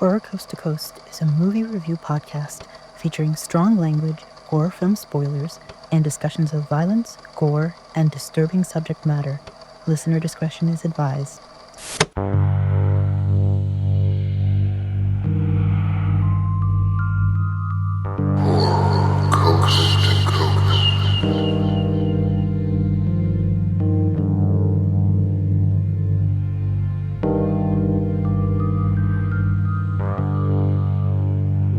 Horror Coast to Coast is a movie review podcast featuring strong language, horror film spoilers, and discussions of violence, gore, and disturbing subject matter. Listener discretion is advised.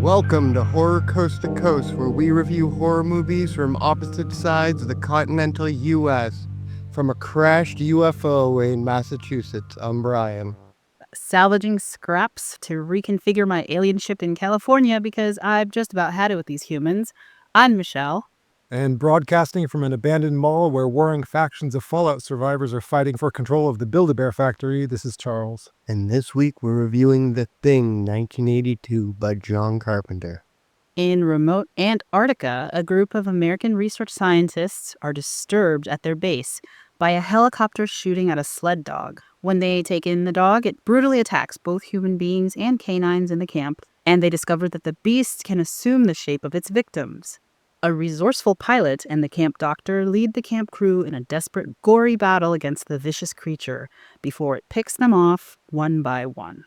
Welcome to Horror Coast to Coast, where we review horror movies from opposite sides of the continental U.S. From a crashed UFO in Massachusetts, I'm Brian. Salvaging scraps to reconfigure my alien ship in California because I've just about had it with these humans. I'm Michelle. And broadcasting from an abandoned mall where warring factions of Fallout survivors are fighting for control of the Build-A-Bear factory, this is Charles. And this week we're reviewing The Thing, 1982 by John Carpenter. In remote Antarctica, a group of American research scientists are disturbed at their base by a helicopter shooting at a sled dog. When they take in the dog, it brutally attacks both human beings and canines in the camp, and they discover that the beast can assume the shape of its victims. A resourceful pilot and the camp doctor lead the camp crew in a desperate, gory battle against the vicious creature before it picks them off one by one.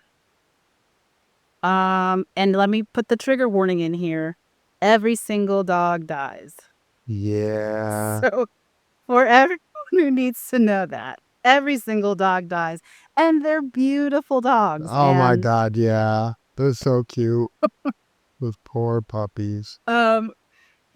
And let me put the trigger warning in here. Every single dog dies. Yeah. So, for everyone who needs to know that, every single dog dies. And they're beautiful dogs. Oh my God, yeah. They're so cute. Those poor puppies.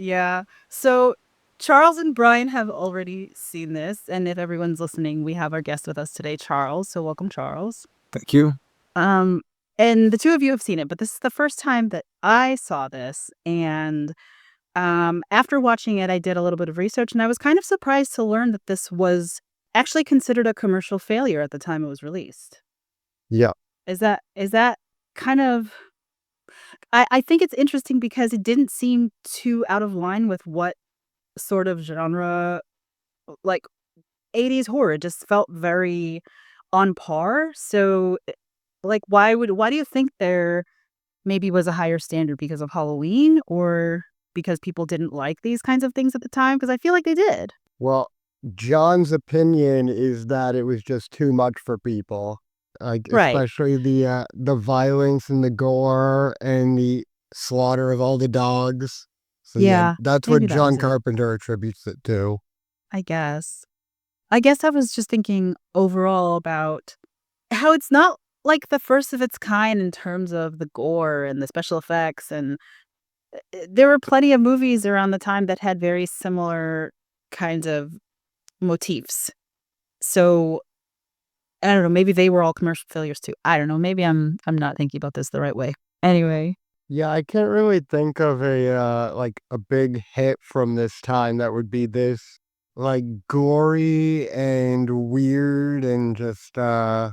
Yeah. So Charles and Brian have already seen this. And if everyone's listening, we have our guest with us today, Charles. So welcome, Charles. Thank you. And the two of you have seen it, but this is the first time that I saw this. And after watching it, I did a little bit of research, and I was kind of surprised to learn that this was actually considered a commercial failure at the time it was released. Yeah. Is that kind of... I think it's interesting because it didn't seem too out of line with what sort of genre, like 80s horror. It just felt very on par. So, like, why do you think there maybe was a higher standard because of Halloween or because people didn't like these kinds of things at the time? Because I feel like they did. Well, John's opinion is that it was just too much for people. Like, Right. especially the violence and the gore and the slaughter of all the dogs. So Yeah, that's what maybe that John was it. Carpenter attributes it to. I guess I was just thinking overall about how it's not like the first of its kind in terms of the gore and the special effects. And there were plenty of movies around the time that had very similar kinds of motifs. So I don't know, maybe they were all commercial failures too. I don't know. Maybe I'm not thinking about this the right way. Anyway. Yeah, I can't really think of a big hit from this time that would be this like gory and weird and just I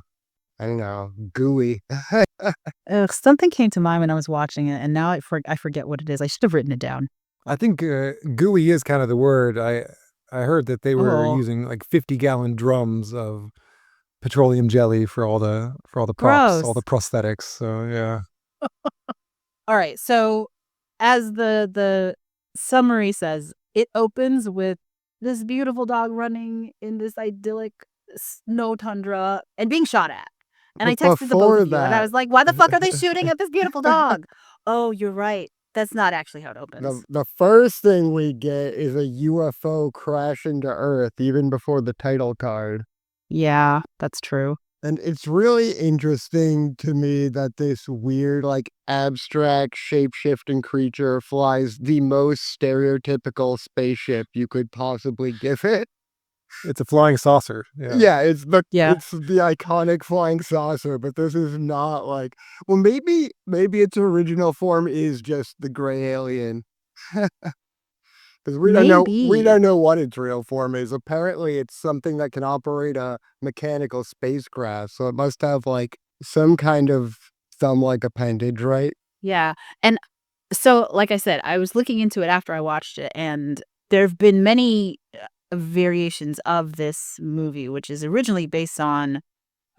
don't know, gooey. Something came to mind when I was watching it, and now I forget what it is. I should have written it down. I think gooey is kind of the word. I heard that they were Oh. using like 50-gallon drums of petroleum jelly for all the props, Gross. all the prosthetics. So yeah. All right. So as the summary says, it opens with this beautiful dog running in this idyllic snow tundra and being shot at. And I But texted the both of you, before and I that- was like, why the fuck are they shooting at this beautiful dog? Oh, you're right. That's not actually how it opens. The first thing we get is a UFO crash into Earth even before the title card. Yeah, that's true. And it's really interesting to me that this weird, like, abstract, shape-shifting creature flies the most stereotypical spaceship you could possibly give it. It's a flying saucer. Yeah. Yeah, it's the Yeah. iconic flying saucer, but this is not like... Well, maybe its original form is just the gray alien. Because we Maybe. don't know what its real form is. Apparently, it's something that can operate a mechanical spacecraft, so it must have like some kind of thumb-like appendage, right? Yeah. And so, like I said, I was looking into it after I watched it, and there have been many variations of this movie, which is originally based on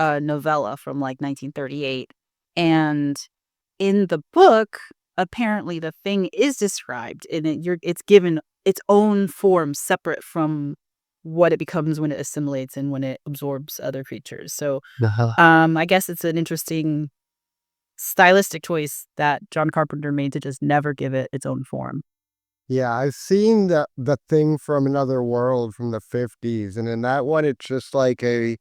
a novella from like 1938. And in the book, apparently the thing is described and it's given its own form separate from what it becomes when it assimilates and when it absorbs other creatures. So I guess it's an interesting stylistic choice that John Carpenter made to just never give it its own form. Yeah, I've seen the thing from another world from the 50s, and in that one it's just like a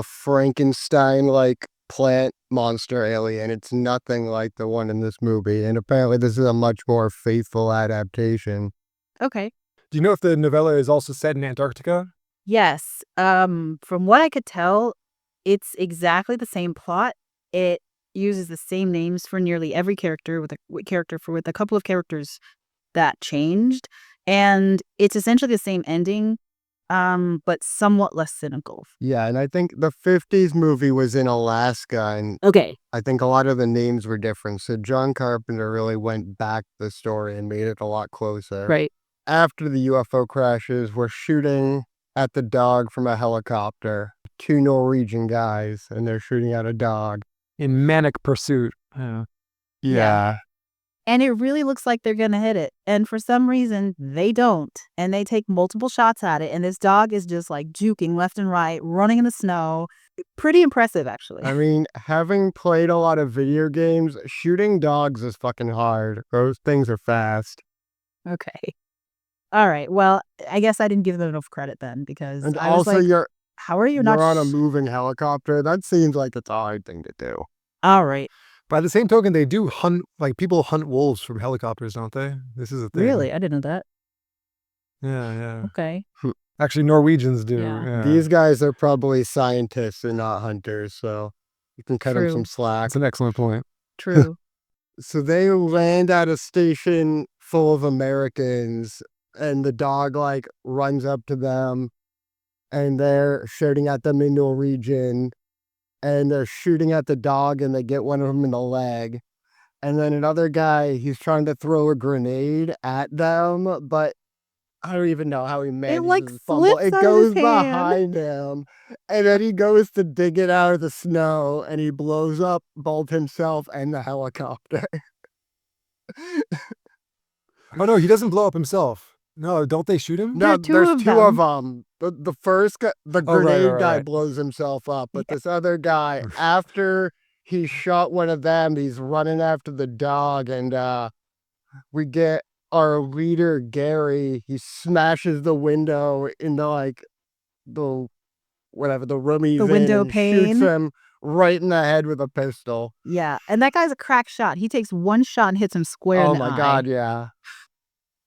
Frankenstein like plant monster alien. It's nothing like the one in this movie, and apparently this is a much more faithful adaptation. Okay. Do you know if the novella is also set in Antarctica? Yes. From what I could tell, it's exactly the same plot. It uses the same names for nearly every character with a couple of characters that changed, and it's essentially the same ending, but somewhat less cynical. Yeah, and I think the 50s movie was in Alaska, and Okay. I think a lot of the names were different. So John Carpenter really went back the story and made it a lot closer. Right. After the UFO crashes, we're shooting at the dog from a helicopter. Two Norwegian guys, and they're shooting at a dog. In manic pursuit. Yeah. Yeah. And it really looks like they're gonna hit it. And for some reason, they don't. And they take multiple shots at it. And this dog is just like juking left and right, running in the snow. Pretty impressive, actually. I mean, having played a lot of video games, shooting dogs is fucking hard. Those things are fast. Okay. All right. Well, I guess I didn't give them enough credit then because And I was also, like, how are you not you're on a moving helicopter. That seems like it's a hard thing to do. All right. By the same token, they do hunt, like people hunt wolves from helicopters, don't they? This is a thing. Really? I didn't know that. Yeah. Okay. Actually, Norwegians do. Yeah. Yeah. These guys are probably scientists and not hunters, so you can cut them True. some slack. That's an excellent point. True. So they land at a station full of Americans, and the dog like runs up to them, and they're shouting at them in Norwegian, and they're shooting at the dog, and they get one of them in the leg. And then another guy, he's trying to throw a grenade at them, but I don't even know how he manages like, to fumble. slips It out of his goes hand. behind him, and then he goes to dig it out of the snow, and he blows up both himself and the helicopter. Oh no, he doesn't blow up himself. No, don't they shoot him? There No, are two there's of two of them. The first guy, the Oh, right, grenade right, guy right. blows himself up, but this other guy, after he shot one of them, he's running after the dog, and we get our leader Gary. He smashes the window into like the room he's The in, window and shoots pane. him right in the head with a pistol. Yeah. And that guy's a crack shot. He takes one shot and hits him square in Oh the my eye. god, yeah.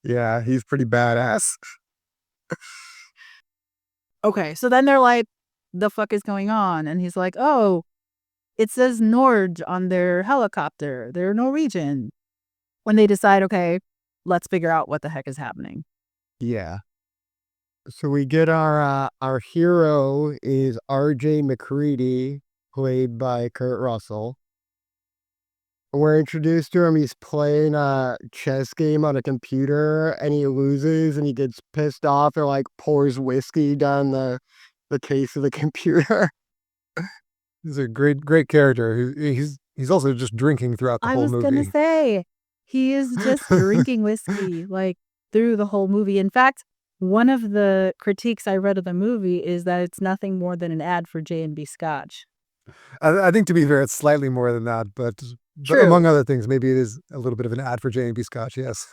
Yeah, he's pretty badass. Okay. So then they're like, the fuck is going on? And he's like, oh, it says Nord on their helicopter. They're Norwegian. When they decide, okay, let's figure out what the heck is happening. Yeah. So we get our hero is R.J. McCready, played by Kurt Russell. We're introduced to him. He's playing a chess game on a computer, and he loses, and he gets pissed off and like pours whiskey down the case of the computer. He's a great character. He's also just drinking throughout the I whole was movie. gonna say, he is just drinking whiskey like through the whole movie. In fact, one of the critiques I read of the movie is that it's nothing more than an ad for J&B Scotch. I think to be fair, it's slightly more than that, but True. among other things, maybe it is a little bit of an ad for J&B Scotch. Yes.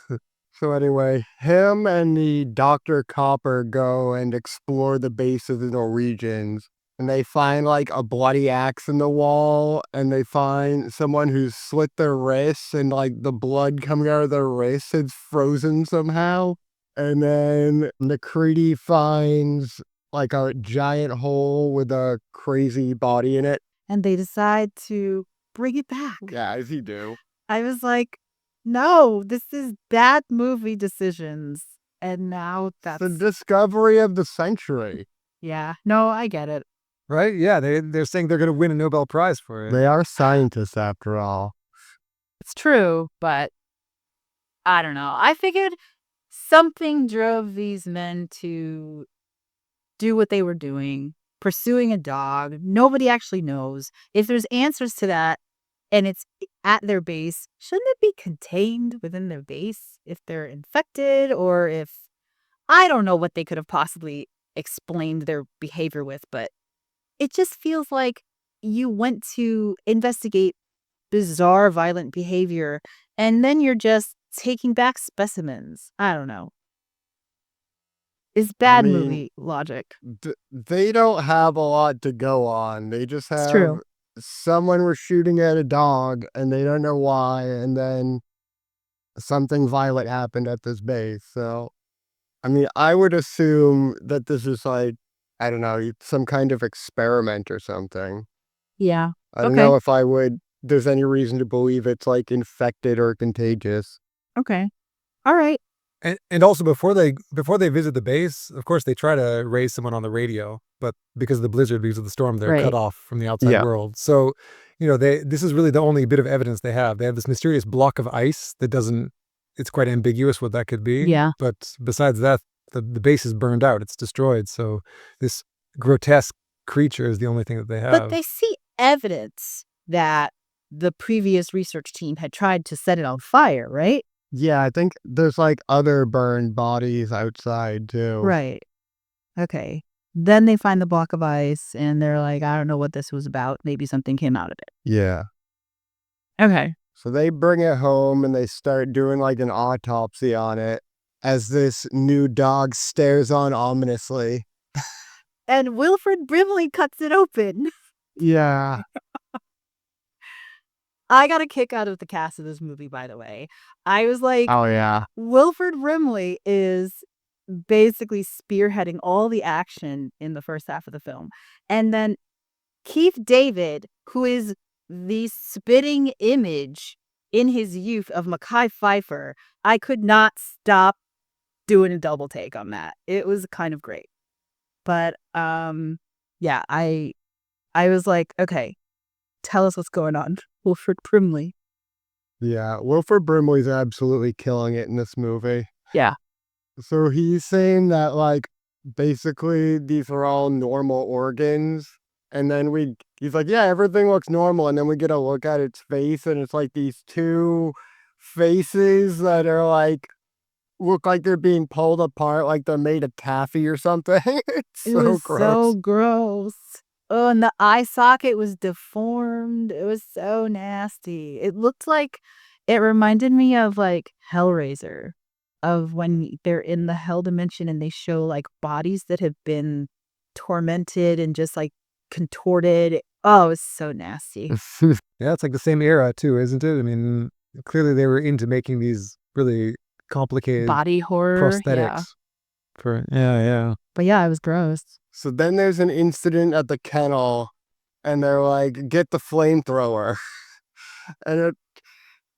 So anyway, him and the Dr. Copper go and explore the base of the Norwegians. And they find like a bloody axe in the wall, and they find someone who's slit their wrists, and like the blood coming out of their wrists is frozen somehow. And then McCready finds like a giant hole with a crazy body in it. And they decide to bring it back. Yeah, as you do. I was like, no, this is bad movie decisions. And now that's The discovery of the century. yeah. No, I get it. Right? Yeah, they're saying they're going to win a Nobel Prize for it. They are scientists after all. It's true, but I don't know. I figured something drove these men to do what they were doing, pursuing a dog. Nobody actually knows. If there's answers to that, and it's at their base, shouldn't it be contained within their base if they're infected, or if I don't know what they could have possibly explained their behavior with, but it just feels like you went to investigate bizarre violent behavior and then you're just taking back specimens. I don't know. It's I bad mean, movie logic. they don't have a lot to go on. They just It's have true. someone was shooting at a dog and they don't know why, and then something violent happened at this base. So, I mean, I would assume that this is like, I don't know, some kind of experiment or something. Yeah. I don't Okay. know if there's any reason to believe it's like infected or contagious. Okay. All right. And also before they visit the base, of course they try to raise someone on the radio, but because of the blizzard, because of the storm, they're cut Right. off from the outside Yeah. world. So, this is really the only bit of evidence they have. They have this mysterious block of ice that doesn't. It's quite ambiguous what that could be. Yeah. But besides that, the base is burned out. It's destroyed. So this grotesque creature is the only thing that they But have. they see evidence that the previous research team had tried to set it on fire, right? Yeah, I think there's like other burned bodies outside too. Right. Okay. Then they find the block of ice and they're like, I don't know what this was about. Maybe something came out of it. Yeah. Okay. So they bring it home and they start doing like an autopsy on it as this new dog stares on ominously. And Wilfred Brimley cuts it open. Yeah. I got a kick out of the cast of this movie, by the way. I was like, Oh, yeah. Wilfred Brimley is basically spearheading all the action in the first half of the film. And then Keith David, who is the spitting image in his youth of Mekhi Phifer, I could not stop doing a double take on that. It was kind of great. But yeah, I was like, okay, tell us what's going on, Wilfred Brimley. Yeah. Wilford Brimley's absolutely killing it in this movie. Yeah. So he's saying that, like, basically these are all normal organs. And then he's like, yeah, everything looks normal. And then we get a look at its face, and it's like these two faces that are like, look like they're being pulled apart, like they're made of taffy or something. It's It so was gross. so gross. Oh, and the eye socket was deformed. It was so nasty. It reminded me of like Hellraiser, of when they're in the hell dimension and they show like bodies that have been tormented and just like contorted. Oh, it was so nasty. Yeah, it's like the same era too, isn't it? I mean, clearly they were into making these really complicated Body horror. prosthetics Yeah. for yeah. But yeah, it was gross. So then there's an incident at the kennel, and they're like, get the flamethrower. And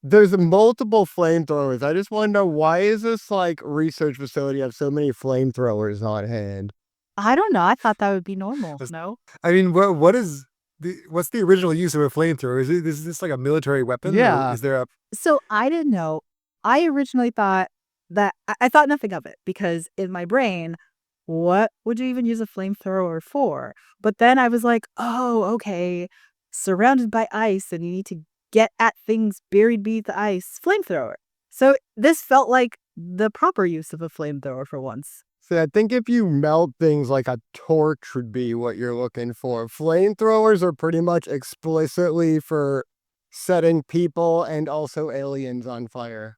there's multiple flamethrowers. I just want to know, why is this like research facility have so many flamethrowers on hand? I don't know. I thought that would be normal. That's- No? I mean, what's the original use of a flamethrower? Is this like a military weapon? Or Yeah. is there a So I didn't know. I originally thought that I thought nothing of it because in my brain, what would you even use a flamethrower for? But then I was like, oh, okay, surrounded by ice and you need to get at things buried beneath the ice, flamethrower. So this felt like the proper use of a flamethrower for once. See, I think if you melt things, like a torch would be what you're looking for. Flamethrowers are pretty much explicitly for setting people and also aliens on fire.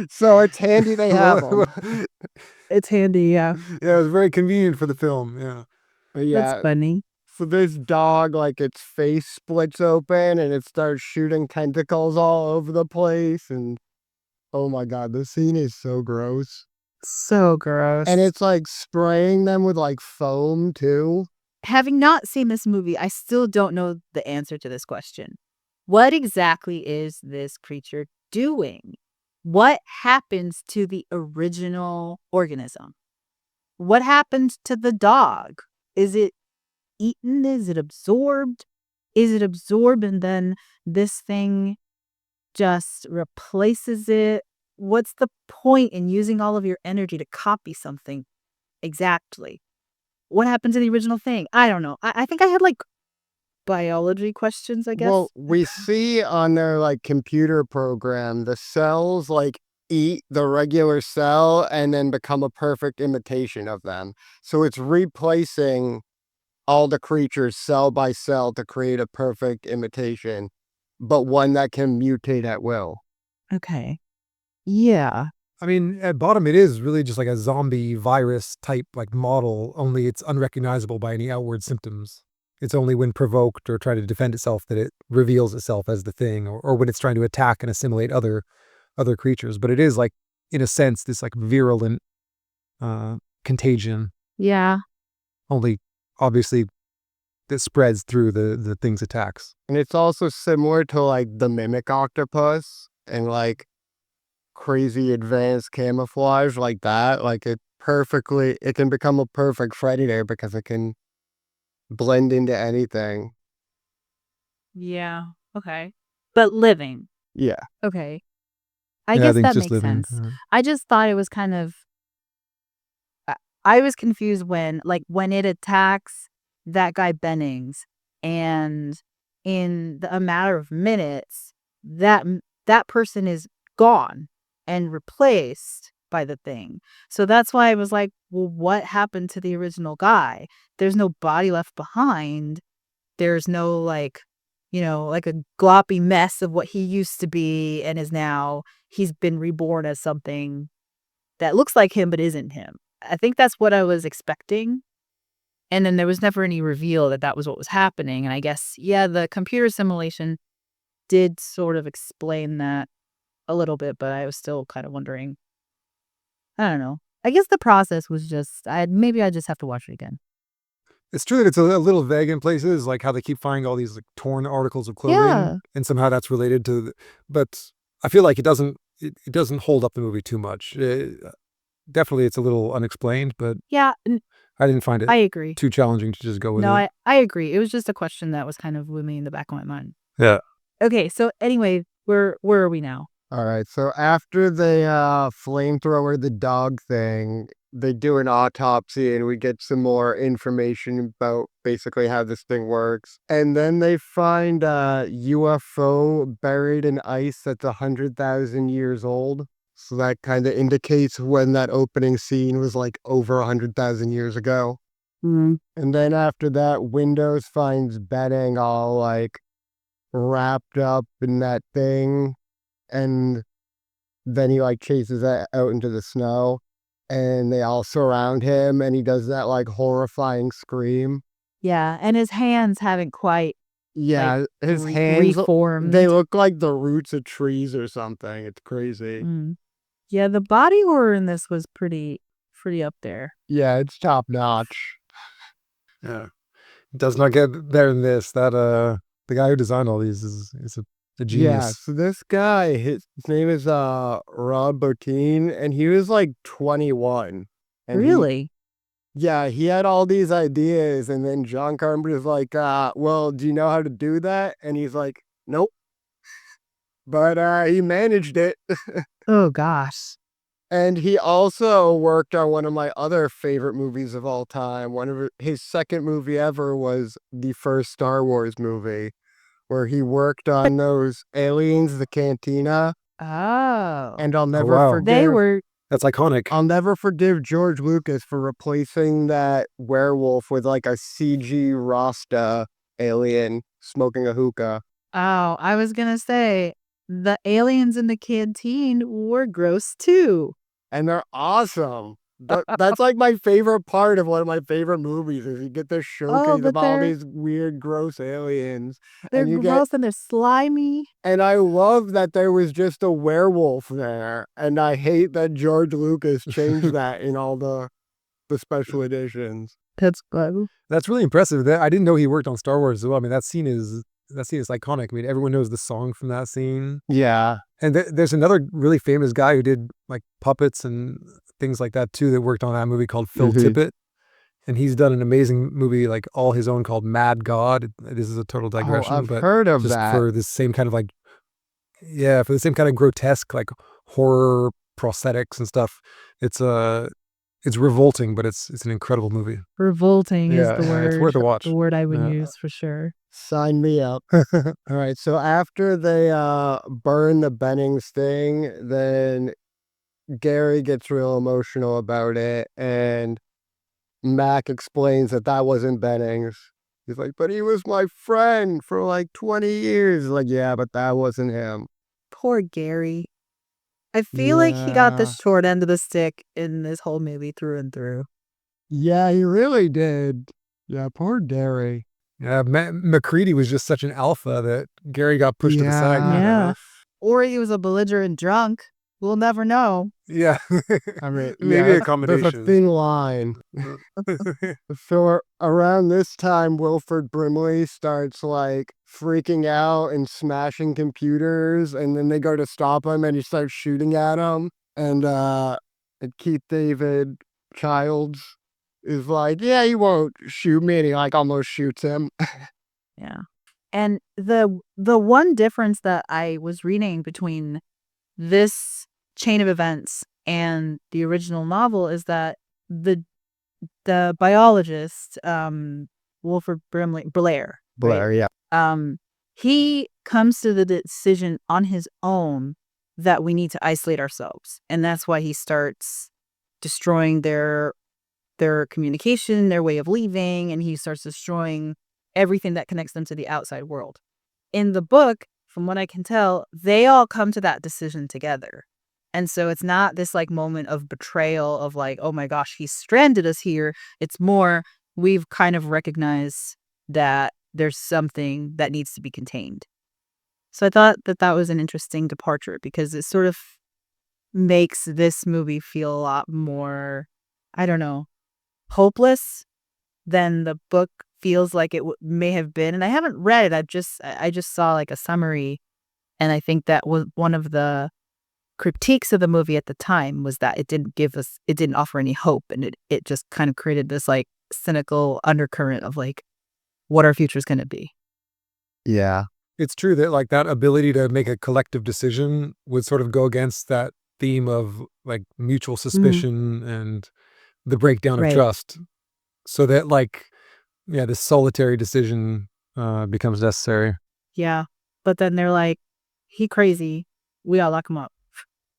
So it's handy they have them. It's handy, yeah. Yeah, it was very convenient for the film. Yeah. But That's yeah, funny. so this dog, like, its face splits open and it starts shooting tentacles all over the place. And oh my God, this scene is so gross. So gross. And it's like spraying them with like foam too. Having not seen this movie, I still don't know the answer to this question. What exactly is this creature doing? What happens to the original organism? What happens to the dog? Is it eaten? Is it absorbed? Is it absorbed and then this thing just replaces it? What's the point in using all of your energy to copy something exactly? What happened to the original thing? I don't know. I think I had like biology questions, I guess. Well, we see on their like computer program, the cells like eat the regular cell and then become a perfect imitation of them. So it's replacing all the creatures cell by cell to create a perfect imitation, but one that can mutate at will. Okay. Yeah. I mean, at bottom, it is really just like a zombie virus type like model, only it's unrecognizable by any outward symptoms. It's only when provoked or trying to defend itself that it reveals itself as the thing, or when it's trying to attack and assimilate other creatures. But it is like, in a sense, this like virulent contagion, Yeah. only obviously that spreads through the thing's attacks. And it's also similar to like the mimic octopus and like crazy advanced camouflage like that. Like it can become a perfect predator because it can blend into anything. Yeah. Okay. But living. Yeah. Okay. I Yeah, guess think that just makes living. sense. I just thought it was kind of I was confused when it attacks that guy Bennings, and in a matter of minutes, that person is gone and replaced by the thing. So that's why I was like, well, what happened to the original guy? There's no body left behind. There's no like a gloppy mess of what he used to be and is now he's been reborn as something that looks like him but isn't him. I think that's what I was expecting. And then there was never any reveal that that was what was happening. And I guess, yeah, the computer simulation did sort of explain that a little bit, but I was still kind of wondering. I don't know. I guess the process was just, maybe I just have to watch it again. It's true that it's a little vague in places, like how they keep finding all these like torn articles of clothing, Yeah. and somehow that's related to. But I feel like it doesn't hold up the movie too much. Definitely, it's a little unexplained, but Yeah, I didn't find I it agree. too challenging to just go with No, it. I agree. It was just a question that was kind of looming in the back of my mind. Yeah. Okay, so anyway, where are we now? All right. So after the flamethrower the dog thing, they do an autopsy and we get some more information about basically how this thing works. And then they find a UFO buried in ice that's 100,000 years old. So that kind of indicates when that opening scene was like over 100,000 years ago. Mm. And then after that, Windows finds Benning all like wrapped up in that thing. And then he like chases that out into the snow and they all surround him and he does that like horrifying scream. Yeah, and his hands haven't quite Yeah, his hands, reformed. they look like the roots of trees or something. It's crazy. Yeah, the body horror in this was pretty up there. Yeah, it's top notch. Yeah. It does not get better than this. That the guy who designed all these is a genius. Yeah, so this guy, his name is Rob Bottin, and he was like 21. And Really? he had all these ideas, and then John Carpenter's like, well, do you know how to do that? And he's like, nope. But he managed it. Oh gosh. And he also worked on one of my other favorite movies of all time. One of his second movie ever was the first Star Wars movie, where he worked on those aliens, the cantina. Oh. And I'll never wow. forgive. That's iconic. I'll never forgive George Lucas for replacing that werewolf with like a CG Rasta alien smoking a hookah. Oh, I was gonna say the aliens in the canteen were gross too. And they're awesome. That's like my favorite part of one of my favorite movies is you get this showcase of all these weird, gross aliens. They're gross and they're slimy. And I love that there was just a werewolf there. And I hate that George Lucas changed that in all the special editions. That's good. That's really impressive. I didn't know he worked on Star Wars as well. I mean, that scene is iconic. I mean, everyone knows the song from that scene. Yeah. And there's another really famous guy who did like puppets and things like that too that worked on that movie called Phil Tippett. And he's done an amazing movie like all his own called Mad God. This is a total digression. I've but heard of just that. for this same kind of like, for the same kind of grotesque like horror prosthetics and stuff. It's It's revolting, but it's an incredible movie. Revolting is Yeah, the Yeah, it's word. worth a watch. The word I would Yeah. use for sure. Sign me up. All right, so after they burn the Bennings thing, then Gary gets real emotional about it, and Mac explains that that wasn't Bennings. He's like, but he was my friend for like 20 years. Like, yeah, but that wasn't him. Poor Gary. I feel like he got the Yeah. short end of the stick in this whole movie through and through. Yeah, he really did. Yeah, poor Gary. Yeah, McCready was just such an alpha that Gary got pushed to the side. Yeah. Yeah. Or he was a belligerent drunk. We'll never know. Yeah. I mean, Maybe yeah, a there's a combination. thin line. So around this time, Wilford Brimley starts like freaking out and smashing computers, and then they go to stop him, and he starts shooting at him. And Keith David Childs is like, "Yeah, he won't shoot me," and he like almost shoots him. Yeah. And the one difference that I was reading between this chain of events and the original novel is that the biologist, Wilford Brimley Blair, Blair, right? yeah, He comes to the decision on his own that we need to isolate ourselves, and that's why he starts destroying their communication, their way of leaving, and he starts destroying everything that connects them to the outside world. In the book, from what I can tell, they all come to that decision together. And so it's not this like moment of betrayal of like, oh my gosh, he stranded us here. It's more, we've kind of recognized that there's something that needs to be contained. So I thought that that was an interesting departure because it sort of makes this movie feel a lot more, I don't know, hopeless than the book feels like it may have been. And I haven't read it. I just saw like a summary, and I think that was one of the critiques of the movie at the time was that it didn't offer any hope, and it just kind of created this like cynical undercurrent of like what our future is going to be. yeah, It's true that like that ability to make a collective decision would sort of go against that theme of like mutual suspicion and the breakdown of Right. trust. So that like, yeah, this solitary decision becomes necessary. Yeah. But then they're like, he crazy. We all lock him up.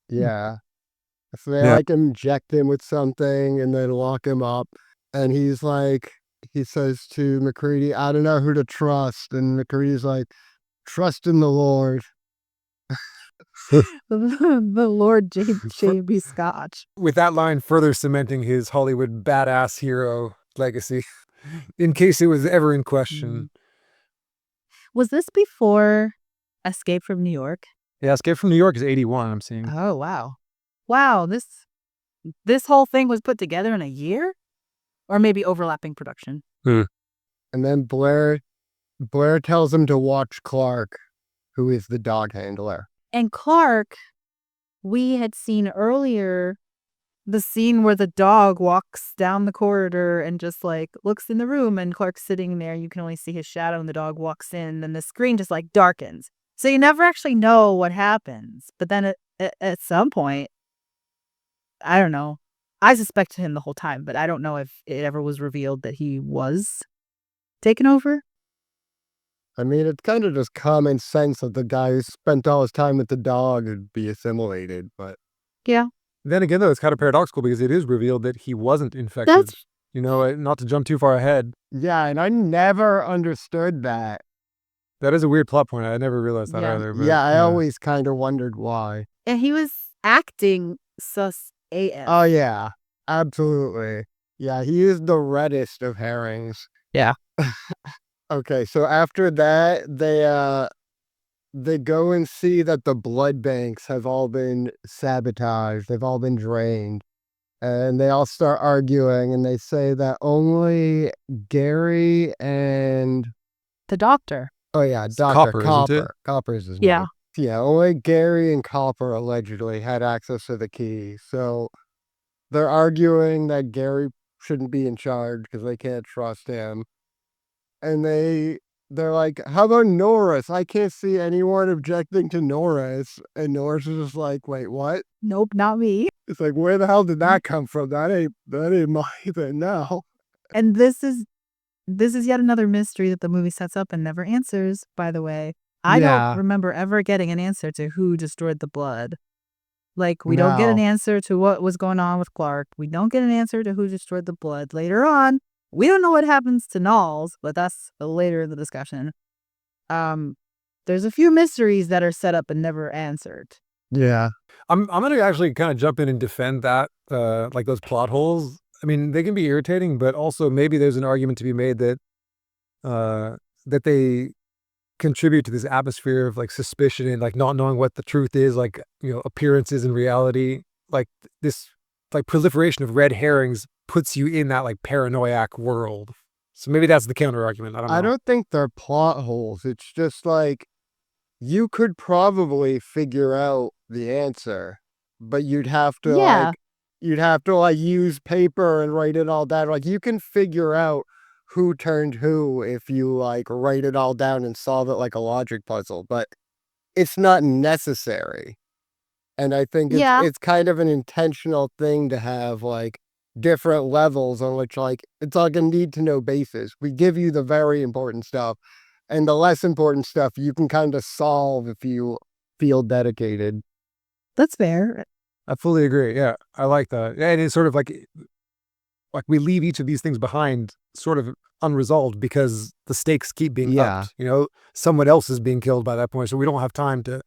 yeah. So they Yeah. like inject him with something and then lock him up. And he's like, he says to McCready, I don't know who to trust. And McCready's like, trust in the Lord. The Lord J.B. Scotch. With that line further cementing his Hollywood badass hero legacy, in case it was ever in question. Was this before Escape from New York? Yeah, Escape from New York is 81, I'm seeing. Oh, wow. Wow, this whole thing was put together in a year? Or maybe overlapping production. And then Blair tells him to watch Clark, who is the dog handler. And Clark, we had seen earlier the scene where the dog walks down the corridor and just like looks in the room, and Clark's sitting there. You can only see his shadow, and the dog walks in, and the screen just like darkens. So you never actually know what happens. But then at some point, I don't know. I suspected him the whole time, but I don't know if it ever was revealed that he was taken over. I mean, it's kind of just common sense that the guy who spent all his time with the dog would be assimilated, but Yeah. Then again, though, it's kind of paradoxical because it is revealed that he wasn't infected. That's You know, not to jump too far ahead. yeah, and I never understood that. That is a weird plot point. I never realized that Yeah. either. But, Yeah, I always kind of wondered why. and he was acting sus AF. Oh, yeah, absolutely. Yeah, he is the reddest of herrings. Yeah. Okay, so after that, they go and see that the blood banks have all been sabotaged. They've all been drained. And they all start arguing, and they say that only Gary and The doctor. oh yeah, It's Dr. Copper, isn't it? Copper is his Yeah. name. Yeah, only Gary and Copper allegedly had access to the key. So they're arguing that Gary shouldn't be in charge because they can't trust him. And they're like, how about Norris? I can't see anyone objecting to Norris. And Norris is just like, wait, what? Nope, not me. It's like, where the hell did that come from? That ain't mine. No. And this is yet another mystery that the movie sets up and never answers, by the way. I don't Yeah. remember ever getting an answer to who destroyed the blood. Like, we don't get an No. answer to what was going on with Clark. We don't get an answer to who destroyed the blood. Later on, we don't know what happens to Knowles, but that's later in the discussion. There's a few mysteries that are set up and never answered. Yeah. I'm gonna actually kind of jump in and defend that, like those plot holes. I mean, they can be irritating, but also maybe there's an argument to be made that that they contribute to this atmosphere of like suspicion and like not knowing what the truth is, like, you know, appearances and reality. Like this like proliferation of red herrings puts you in that like paranoiac world. So maybe that's the counter argument. I don't know. I don't think they're plot holes. It's just like you could probably figure out the answer, but you'd have to Yeah. use paper and write it all down. Like you can figure out who turned who if you like write it all down and solve it like a logic puzzle, but it's not necessary. And I think Yeah. it's kind of an intentional thing to have like different levels on which like it's like a need to know basis. We give you the very important stuff, and the less important stuff you can kind of solve if you feel dedicated. That's fair. I fully agree. Yeah, I like that. Yeah, and it's sort of like we leave each of these things behind sort of unresolved because the stakes keep being Yeah. upped. You know, someone else is being killed by that point, so we don't have time to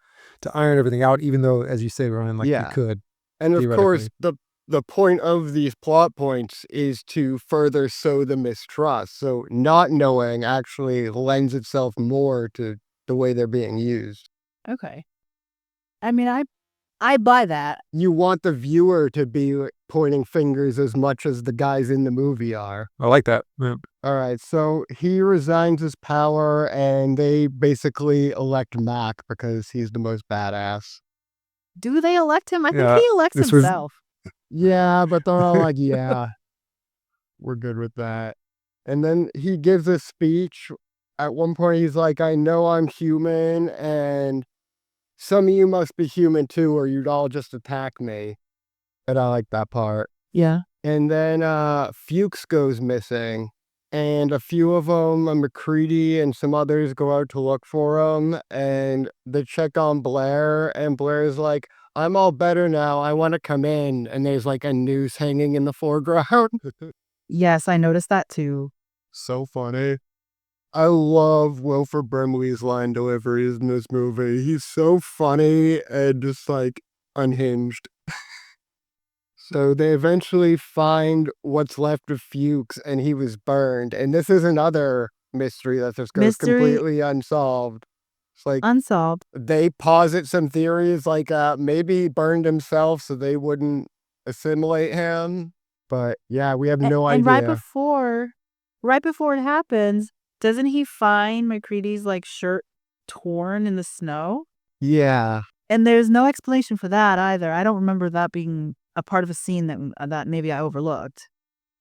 iron everything out, even though, as you say, Ryan, like we Yeah. could. And of course, Theoretically. the point of these plot points is to further sow the mistrust. So not knowing actually lends itself more to the way they're being used. Okay. I mean, I buy that. You want the viewer to be pointing fingers as much as the guys in the movie are. I like that. Yeah. All right, so he resigns his power and they basically elect Mac because he's the most badass. Do they elect him? I think Yeah, he elects this was- himself. Yeah, but they're all like, yeah, we're good with that. And then he gives a speech. At one point, he's like, I know I'm human, and some of you must be human too, or you'd all just attack me. And I like that part. Yeah. And then Fuchs goes missing, and a few of them, McCready and some others, go out to look for him, and they check on Blair, and Blair's like, I'm all better now. I want to come in. And there's like a noose hanging in the foreground. Yes, I noticed that too. So funny. I love Wilford Brimley's line deliveries in this movie. He's so funny and just like unhinged. So they eventually find what's left of Fuchs, and he was burned. And this is another mystery that just goes completely unsolved. It's like Unsolved. they posit some theories like maybe he burned himself so they wouldn't assimilate him. But yeah, we have no idea. And right before it happens, doesn't he find McCready's like shirt torn in the snow? Yeah. And there's no explanation for that either. I don't remember that being a part of a scene that maybe I overlooked.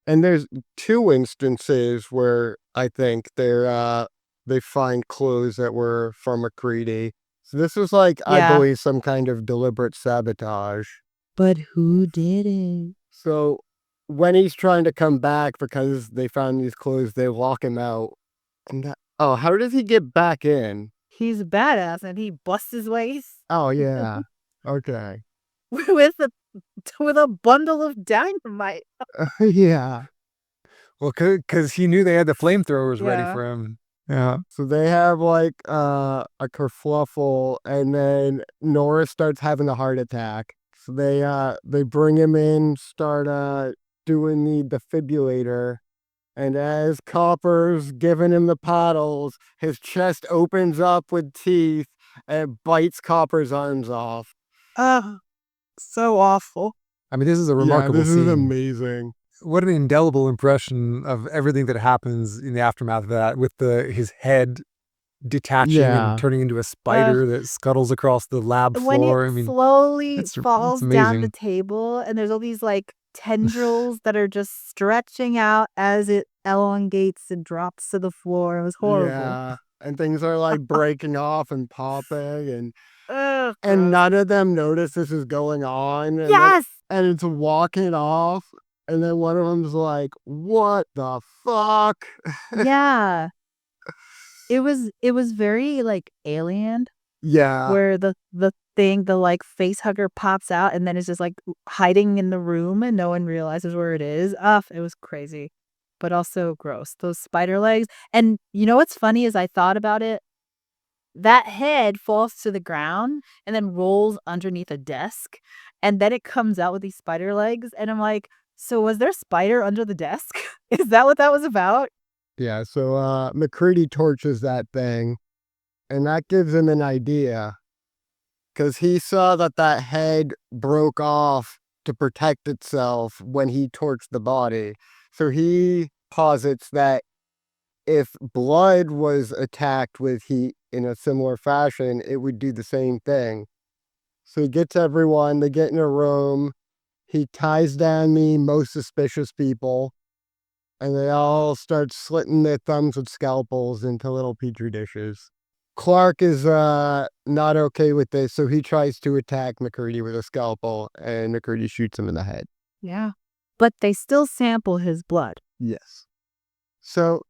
And there's two instances where I think they find clothes that were from McCready. So this was like, I Yeah. believe, some kind of deliberate sabotage. But who did it? So when he's trying to come back because they found these clothes, they lock him out. And how does he get back in? He's badass and he busts his waist Oh yeah. Okay. with a bundle of dynamite. Yeah. Well, because he knew they had the flamethrowers ready Yeah. for him. Yeah. So they have like a kerfluffle, and then Norris starts having a heart attack. So they bring him in, start doing the defibrillator, and as Copper's giving him the paddles, his chest opens up with teeth and bites Copper's arms off. Oh, so awful. I mean, this is a remarkable this scene. is amazing. What an indelible impression of everything that happens in the aftermath of that, with his head detaching Yeah. and turning into a spider that scuttles across the lab When floor. it I mean, slowly it's falls down the amazing. table and there's all these like tendrils that are just stretching out as it elongates and drops to the floor. It was horrible. Yeah. And things are like breaking off and popping, Ugh, and gross. none of them notice this is going on. And then Yes. and it's walking off, and then one of them's like, "What the fuck?" Yeah. It was very like Alien, Yeah. where the thing, the like face hugger pops out and then it's just like hiding in the room and no one realizes where it is. It was crazy, but also gross. Those spider legs. And you know what's funny is I thought about it. That head falls to the ground and then rolls underneath a desk, and then it comes out with these spider legs, and I'm like, so was there a spider under the desk? Is that what that was about? Yeah, so McCready torches that thing, and that gives him an idea, because he saw that that head broke off to protect itself when he torched the body. So he posits that if blood was attacked with heat in a similar fashion, it would do the same thing. So he gets everyone, they get in a room, he ties down the most suspicious people, and they all start slitting their thumbs with scalpels into little petri dishes. Clark is not okay with this, so he tries to attack McCurdy with a scalpel, and McCurdy shoots him in the head. Yeah. But they still sample his blood. Yes. So,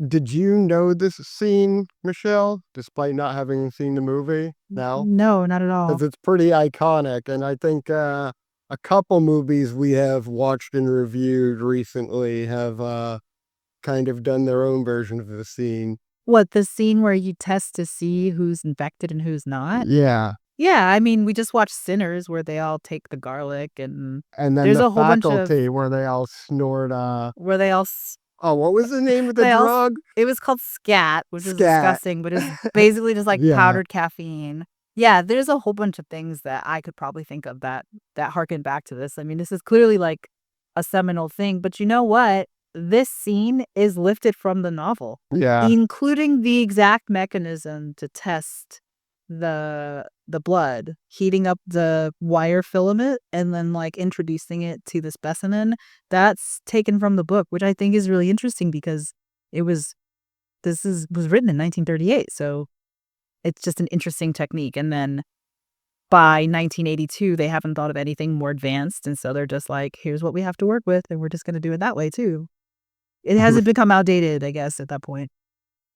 did you know this scene, Michelle, despite not having seen the movie? No? No, not at all. Because it's pretty iconic, and I think a couple movies we have watched and reviewed recently have kind of done their own version of the scene. What, the scene where you test to see who's infected and who's not? Yeah. Yeah, I mean, we just watched Sinners where they all take the garlic and And then there's the a whole bunch of faculty where they all snort where they all oh, what was the name of the They all- drug? it was called scat, which is Scat. disgusting, but it's basically just like Yeah. powdered caffeine. Yeah, there's a whole bunch of things that I could probably think of that harken back to this. I mean, this is clearly like a seminal thing, but you know what? This scene is lifted from the novel, Yeah. including the exact mechanism to test the blood, heating up the wire filament and then like introducing it to the specimen. That's taken from the book, which I think is really interesting because was written in 1938, so it's just an interesting technique. And then by 1982, they haven't thought of anything more advanced, and so they're just like, here's what we have to work with, and we're just going to do it that way too. It hasn't become outdated, I guess, at that point.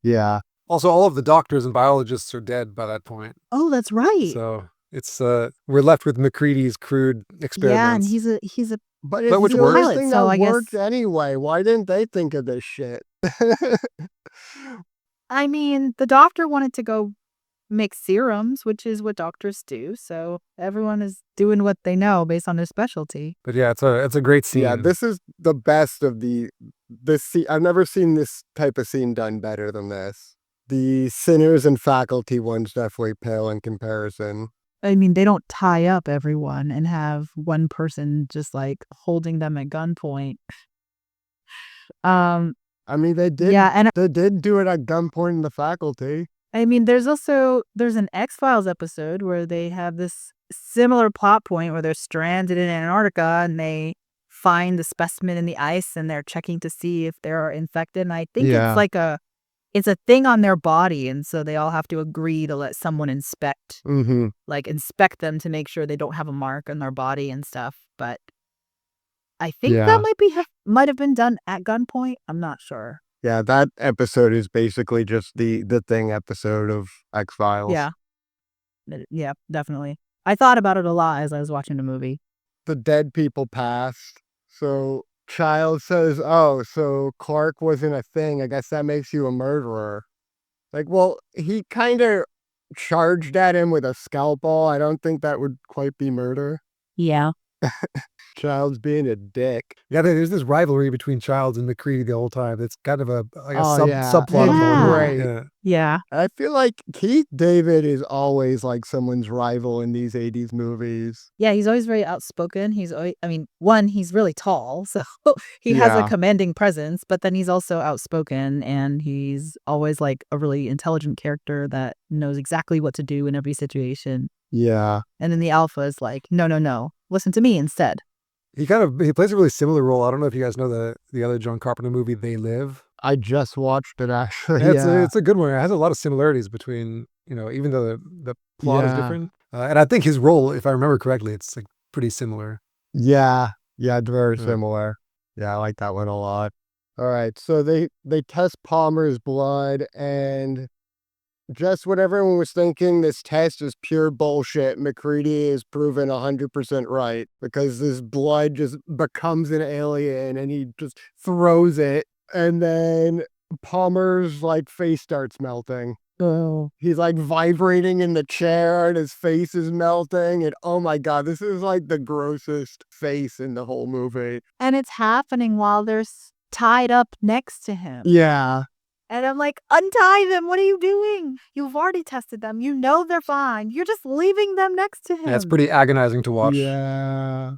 Yeah. Also, all of the doctors and biologists are dead by that point. Oh, that's right. So it's we're left with McCready's crude Yeah, and experiments. he's a But it's which the works. only thing So that I guess- worked anyway. Why didn't they think of this shit? I mean, the doctor wanted to go make serums, which is what doctors do. So everyone is doing what they know based on their specialty. But yeah, it's a great scene. Yeah, this is the best of this scene. I've never seen this type of scene done better than this. The sinners and faculty one's definitely pale in comparison. I mean, they don't tie up everyone and have one person just like holding them at gunpoint. I mean, they did. Yeah, and They did do it at gunpoint in the faculty. I mean, there's an X-Files episode where they have this similar plot point where they're stranded in Antarctica and they find the specimen in the ice and they're checking to see if they're infected. And I think Yeah. it's like it's a thing on their body, and so they all have to agree to let someone inspect them to make sure they don't have a mark on their body and stuff. But I think Yeah. that might have been done at gunpoint. I'm not sure. Yeah, that episode is basically just the thing episode of X-Files. Yeah. Yeah, definitely. I thought about it a lot as I was watching the movie. The dead people passed. So Child says, "Oh, so Clark wasn't a thing. I guess that makes you a murderer." Like, well, he kind of charged at him with a scalpel. I don't think that would quite be murder. Yeah. Child's being a dick. Yeah, there's this rivalry between Childs and McCready the whole time. It's kind of a Oh, yeah. subplot. Yeah. Of Right. yeah. Yeah. I feel like Keith David is always like someone's rival in these 80s movies. Yeah, he's always very outspoken. He's really tall, so he has a Yeah. commanding presence, but then he's also outspoken and he's always like a really intelligent character that knows exactly what to do in every situation. Yeah. And then the alpha is like, no, listen to me instead. He plays a really similar role. I don't know if you guys know the other John Carpenter movie, They Live. I just watched it actually. It's a good one. It has a lot of similarities between, even though the plot is Yeah. different. And I think his role, if I remember correctly, it's like pretty similar. Yeah, yeah, it's very Yeah. similar. Yeah, I like that one a lot. All right, so they test Palmer's blood, and just what everyone was thinking, this test is pure bullshit. McCready is proven 100% right because this blood just becomes an alien, and he just throws it, and then Palmer's like face starts melting. Oh. He's like vibrating in the chair and his face is melting. And oh my God, this is like the grossest face in the whole movie. And it's happening while they're tied up next to him. Yeah. And I'm like, untie them. What are you doing? You've already tested them. You know they're fine. You're just leaving them next to him. Yeah, it's pretty agonizing to watch. Yeah.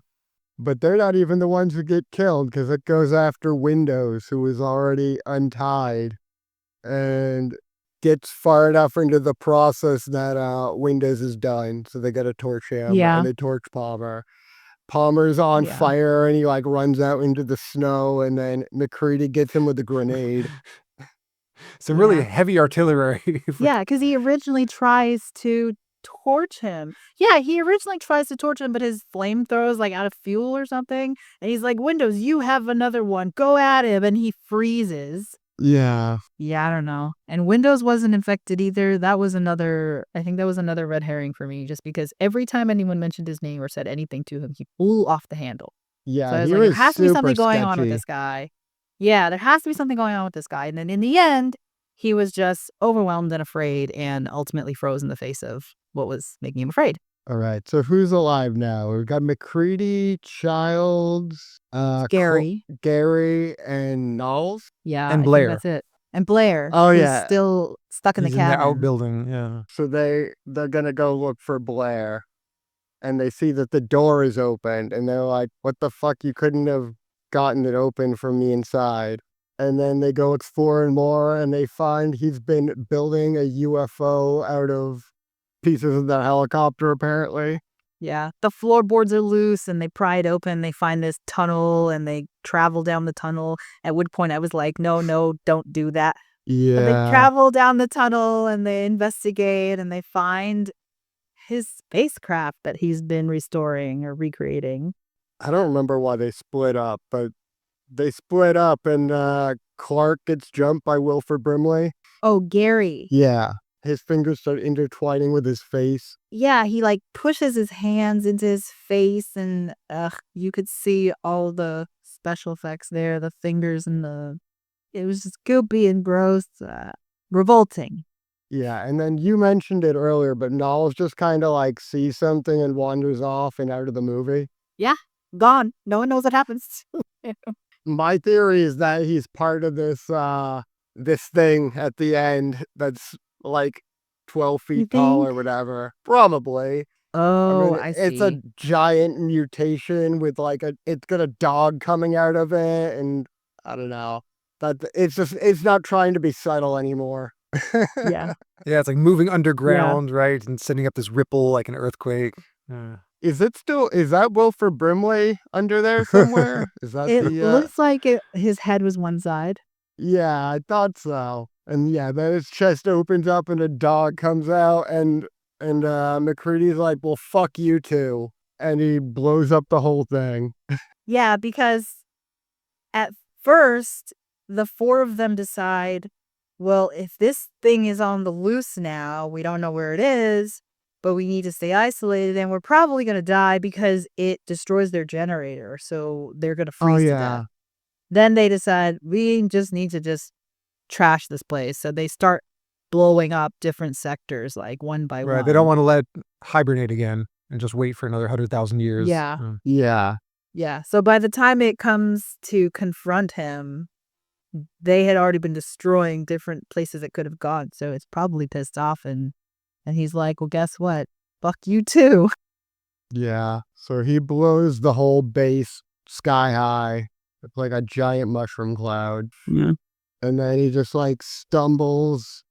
But they're not even the ones who get killed because it goes after Windows, who is already untied and gets far enough into the process that Windows is done. So they got to torch him Yeah. and they torch Palmer. Palmer's on Yeah. fire and he like runs out into the snow, and then McCready gets him with a grenade. Some really Yeah. heavy artillery. Yeah, because he originally tries to torch him. Yeah, he originally tries to torch him, but his flamethrow's like out of fuel or something. And he's like, Windows, you have another one. Go at him. And he freezes. Yeah. Yeah, I don't know. And Windows wasn't infected either. I think that was another red herring for me, just because every time anyone mentioned his name or said anything to him, he flew off the handle. Yeah, So I was he like, there was has to be super something going on with sketchy. this guy. Yeah, there has to be something going on with this guy. And then in the end, he was just overwhelmed and afraid and ultimately froze in the face of what was making him afraid. All right, so who's alive now? We've got McCready, Childs, Gary. Gary, and Knowles. Yeah, And I think Blair. that's it. And Blair, Oh, who's yeah. still stuck in He's the in the cabin. outbuilding, yeah. So they're gonna go look for Blair, and they see that the door is open, and they're like, "What the fuck? You couldn't have gotten it open from the inside." And then they go exploring more, and they find he's been building a UFO out of pieces of the helicopter, apparently. Yeah, the floorboards are loose and they pry it open. They find this tunnel and they travel down the tunnel. At which point I was like, no, don't do that. But they Yeah. travel down the tunnel and they investigate and they find his spacecraft that he's been restoring or recreating. I don't remember why they split up, but they split up, and Clark gets jumped by Wilford Brimley. Oh, Gary. Yeah. His fingers start intertwining with his face. Yeah, he like pushes his hands into his face and you could see all the special effects there, the fingers and it was just goopy and gross, revolting. Yeah, and then you mentioned it earlier, but Knowles just kind of like sees something and wanders off and out of the movie. Yeah, gone. No one knows what happens. My theory is that he's part of this thing at the end that's like 12 You feet tall think? or whatever. Probably. Oh, I I mean, it's a see. giant mutation with like it's got a dog coming out of it, and I don't know. It's not trying to be subtle anymore. Yeah. Yeah, it's like moving underground, right? And setting up this ripple like an earthquake. Is that Wilford Brimley under there somewhere? Is that It the looks like his head was one side. Yeah, I thought so. And yeah, then his chest opens up and a dog comes out, and McCready's like, "Well, fuck you too." And he blows up the whole thing. Yeah, because at first, the four of them decide, well, if this thing is on the loose now, we don't know where it is, but we need to stay isolated and we're probably going to die because it destroys their generator. So they're going to Oh freeze to yeah. death. Then they decide we just need to just trash this place. So they start blowing up different sectors, like one by Right, one. they don't want to let hibernate again and just wait for another 100,000 years. Yeah. Yeah. Yeah. So by the time it comes to confront him, they had already been destroying different places it could have gone. So it's probably pissed off. And he's like, well, guess what? Fuck you too. Yeah. So he blows the whole base sky high. It's like a giant mushroom cloud. Yeah. And then he just like stumbles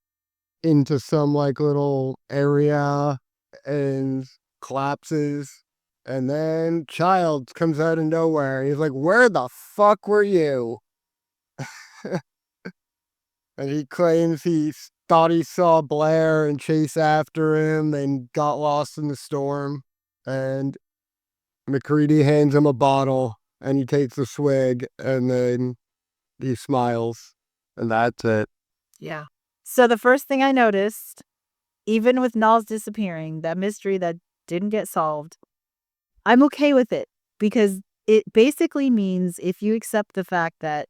into some like little area and collapses. And then Childs comes out of nowhere. He's like, "Where the fuck were you?" And he claims he thought he saw Blair and chased after him and got lost in the storm. And McCready hands him a bottle and he takes a swig and then he smiles and that's it. Yeah. So the first thing I noticed, even with Nall's disappearing, that mystery that didn't get solved, I'm okay with it because it basically means if you accept the fact that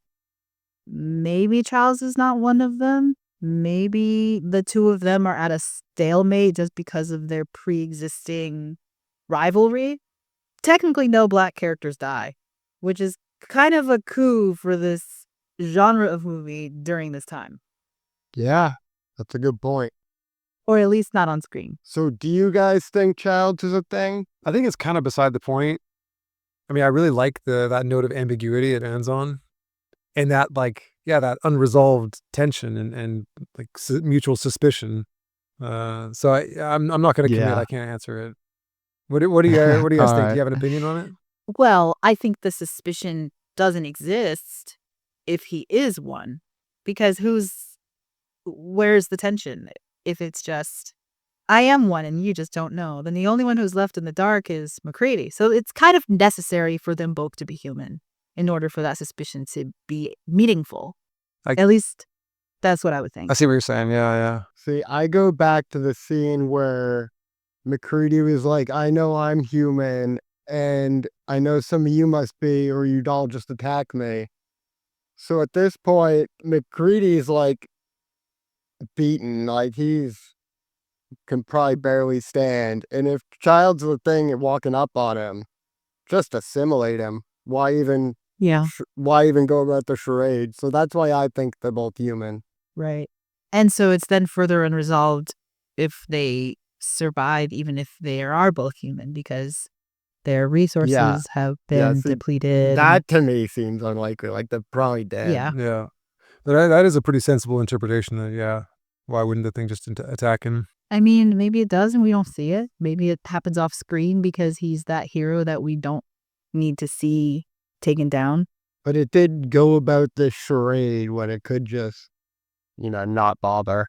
maybe Charles is not one of them, maybe the two of them are at a stalemate just because of their pre-existing rivalry. Technically, no black characters die, which is kind of a coup for this genre of movie during this time. Yeah, that's a good point. Or at least not on screen. So do you guys think Childs is a thing? I think it's kind of beside the point. I mean, I really like that note of ambiguity it ends on. And that that unresolved tension and like mutual suspicion. So I'm not going to commit. Yeah. I can't answer it. What do you guys think? Alright. Do you have an opinion on it? Well, I think the suspicion doesn't exist if he is one. Because where's the tension? If it's just, I am one and you just don't know, then the only one who's left in the dark is McCready. So it's kind of necessary for them both to be human in order for that suspicion to be meaningful. At least that's what I would think. I see what you're saying. Yeah. See, I go back to the scene where McCready was like, I know I'm human and I know some of you must be or you'd all just attack me. So at this point, McCready's like beaten, like can probably barely stand. And if Child's the thing and walking up on him, just assimilate him. Why even go about the charade? So that's why I think they're both human. Right. And so it's then further unresolved if they survive, even if they are both human, because their resources have been depleted. That to me seems unlikely. Like they're probably dead. Yeah. But that is a pretty sensible interpretation. That why wouldn't the thing just attack him? I mean, maybe it does and we don't see it. Maybe it happens off screen because he's that hero that we don't need to see taken down. But it did go about this charade when it could just, not bother.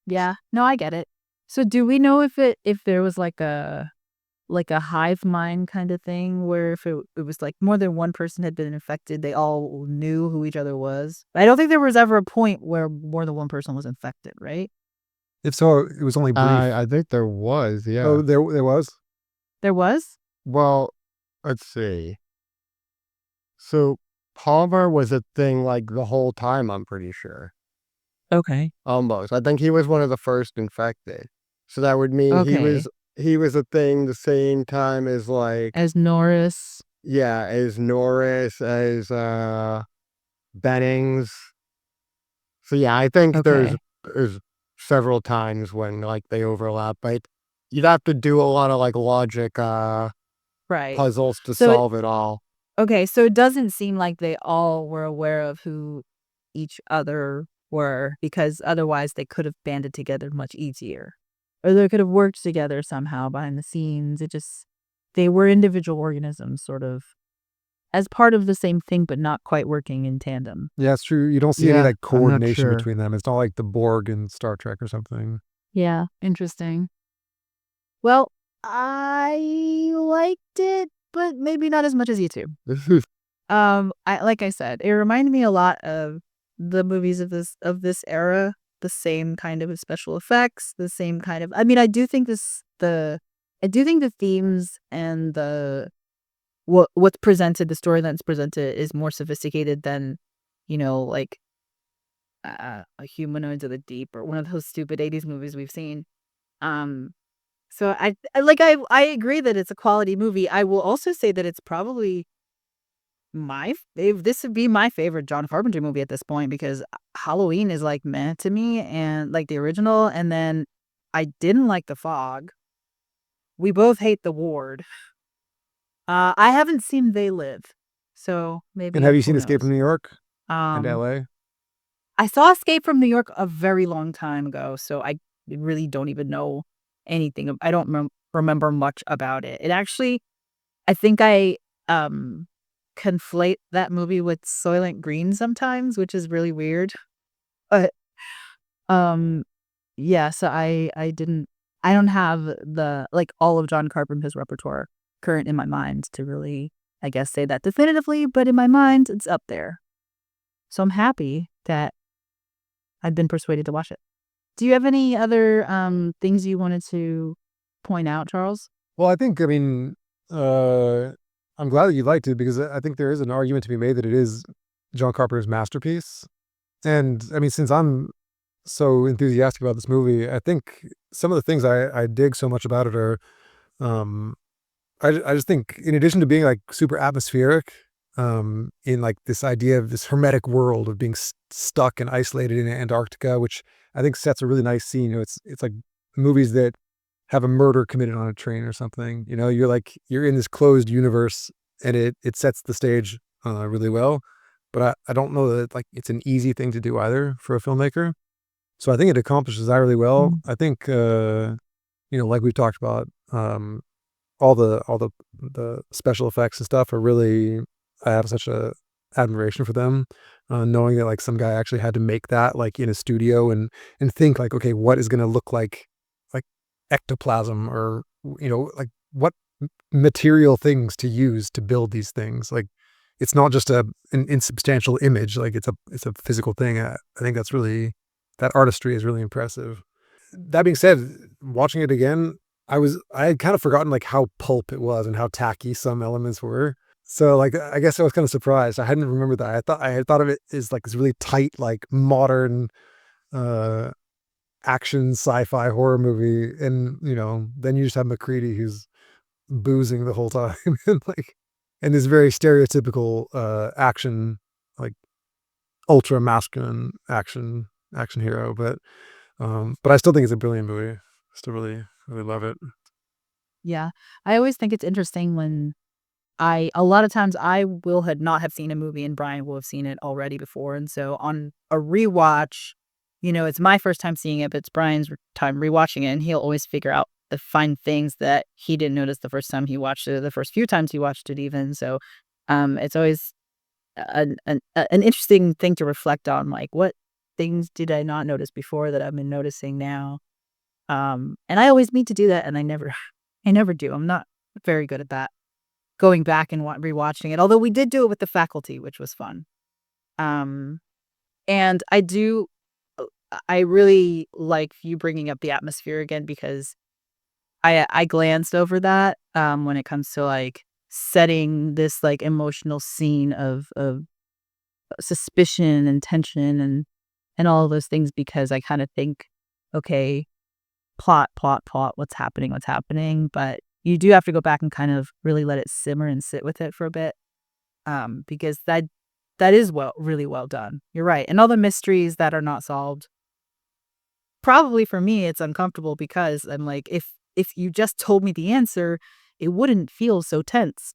Yeah. No, I get it. So do we know if there was like a hive mind kind of thing where if it was like more than one person had been infected, they all knew who each other was? I don't think there was ever a point where more than one person was infected, right? If so, it was only brief. I think there was, yeah. Oh, there was? There was? Well, let's see. So Palmer was a thing like the whole time, I'm pretty sure. Okay. Almost. I think he was one of the first infected. So that would mean he was a thing the same time as as Norris. Yeah, as Norris, as Bennings. So yeah, I think there's several times when like they overlap, but you'd have to do a lot of like logic puzzles to solve it all. Okay, so it doesn't seem like they all were aware of who each other were, because otherwise they could have banded together much easier. Or they could have worked together somehow behind the scenes. They were individual organisms, sort of as part of the same thing, but not quite working in tandem. Yeah, it's true. You don't see any like coordination sure. between them. It's not like the Borg in Star Trek or something. Yeah, interesting. Well, I liked it, but maybe not as much as you two. Like I said, it reminded me a lot of the movies of this era. The same kind of special effects, the same kind of. I mean, I do think the themes and what's presented, the story that's presented, is more sophisticated than, like a Humanoids of the Deep or one of those stupid 80s movies we've seen. So I agree that it's a quality movie. I will also say that it's probably this would be my favorite John Carpenter movie at this point, because Halloween is like meh to me, and like the original, and then I didn't like The Fog. We both hate The Ward. I haven't seen They Live, so maybe. And have you seen Escape from New York and Um, LA? I saw Escape from New York a very long time ago, so I really don't even know anything. I don't remember much about it. It actually, I think I conflate that movie with Soylent Green sometimes, which is really weird. But yeah, so I don't have all of John Carpenter's repertoire current in my mind to really, I guess, say that definitively, but in my mind, it's up there. So I'm happy that I've been persuaded to watch it. Do you have any other things you wanted to point out, Charles? Well, I mean, I'm glad that you liked it because I think there is an argument to be made that it is John Carpenter's masterpiece. And I mean, since I'm so enthusiastic about this movie, I think some of the things I dig so much about it are, um, I just think in addition to being like super atmospheric, in like this idea of this hermetic world of being stuck and isolated in Antarctica, which I think sets a really nice scene. It's like movies that have a murder committed on a train or something. You're in this closed universe, and it sets the stage really well. But I don't know that like it's an easy thing to do either for a filmmaker. So I think it accomplishes that really well. Mm. I think like we've talked about, all the special effects and stuff are really, I have such a admiration for them, knowing that like some guy actually had to make that like in a studio and think like, okay, what is going to look like ectoplasm, or like what material things to use to build these things. Like it's not just an insubstantial image, like it's a physical thing. I think that artistry is really impressive. That being said, watching it again, I had kind of forgotten like how pulp it was and how tacky some elements were. So like I guess I was kind of surprised. I hadn't remembered that. I had thought of it as like this really tight, like modern action sci-fi horror movie, and then you just have McCready who's boozing the whole time and this very stereotypical action, like ultra masculine action hero, but I still think it's a brilliant movie. Still really really love it. Yeah. I always think it's interesting when a lot of times I will had not have seen a movie and Brian will have seen it already before. And so on a rewatch, it's my first time seeing it, but it's Brian's time rewatching it. And he'll always figure out the fine things that he didn't notice the first time he watched it, or the first few times he watched it even. So it's always an interesting thing to reflect on, like what things did I not notice before that I've been noticing now. And I always mean to do that, and I never do. I'm not very good at that. Going back and rewatching it, although we did do it with The Faculty, which was fun. And I really like you bringing up the atmosphere again, because I glanced over that when it comes to like setting this like emotional scene of suspicion and tension and all of those things, because I kind of think, okay, plot, what's happening, but you do have to go back and kind of really let it simmer and sit with it for a bit, because that is really well done. You're right, and all the mysteries that are not solved. Probably for me, it's uncomfortable because I'm like, if you just told me the answer, it wouldn't feel so tense.